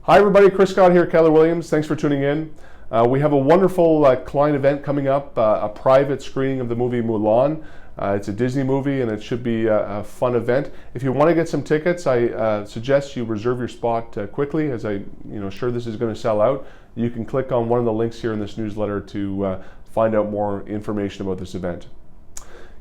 Hi everybody, Chris Scott here, Keller Williams. Thanks for tuning in. We have a wonderful client event coming up, a private screening of the movie Mulan. It's a Disney movie and it should be a fun event. If you want to get some tickets, I suggest you reserve your spot quickly, as sure this is going to sell out. You can click on one of the links here in this newsletter to find out more information about this event.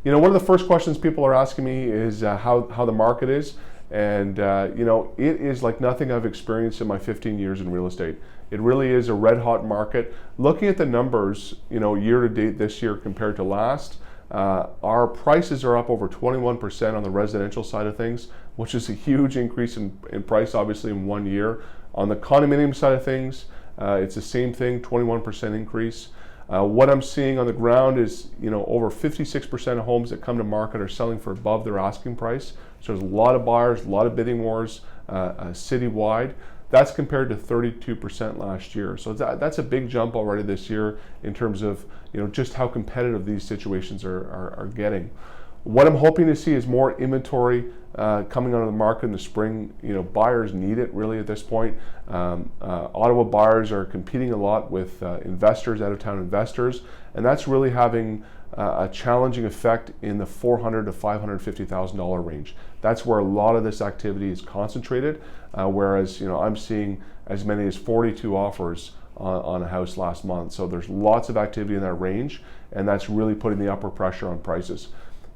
One of the first questions people are asking me is how the market is. And it is like nothing I've experienced in my 15 years in real estate. It really is a red hot market. Looking at the numbers, year to date this year compared to last, our prices are up over 21% on the residential side of things, which is a huge increase in price, obviously, in 1 year. On the condominium side of things, it's the same thing, 21% increase. What I'm seeing on the ground is, over 56% of homes that come to market are selling for above their asking price. So there's a lot of buyers, a lot of bidding wars citywide. That's compared to 32% last year. So that's a big jump already this year in terms of just how competitive these situations are getting. What I'm hoping to see is more inventory coming onto the market in the spring. Buyers need it really at this point. Ottawa buyers are competing a lot with investors, out-of-town investors, and that's really having a challenging effect in the $400,000 to $550,000 range. That's where a lot of this activity is concentrated, whereas I'm seeing as many as 42 offers on a house last month. So there's lots of activity in that range, and that's really putting the upward pressure on prices.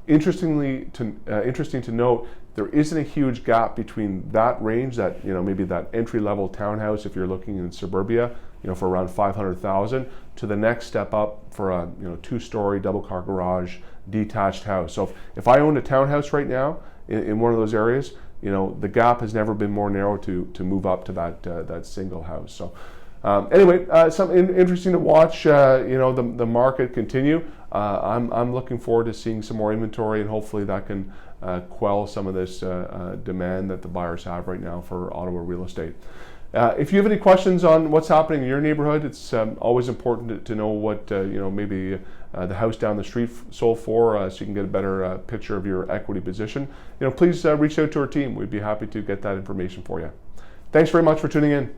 Interesting to note, there isn't a huge gap between that range, that maybe that entry-level townhouse if you're looking in suburbia, for around $500,000, to the next step up for a two-story double-car garage detached house. So if I owned a townhouse right now in one of those areas, the gap has never been more narrow to move up to that single house. So anyway, something interesting to watch. The market continue. I'm looking forward to seeing some more inventory, and hopefully that can quell some of this demand that the buyers have right now for Ottawa real estate. If you have any questions on what's happening in your neighborhood, it's always important to know what maybe the house down the street sold for, so you can get a better picture of your equity position. Please reach out to our team. We'd be happy to get that information for you. Thanks very much for tuning in.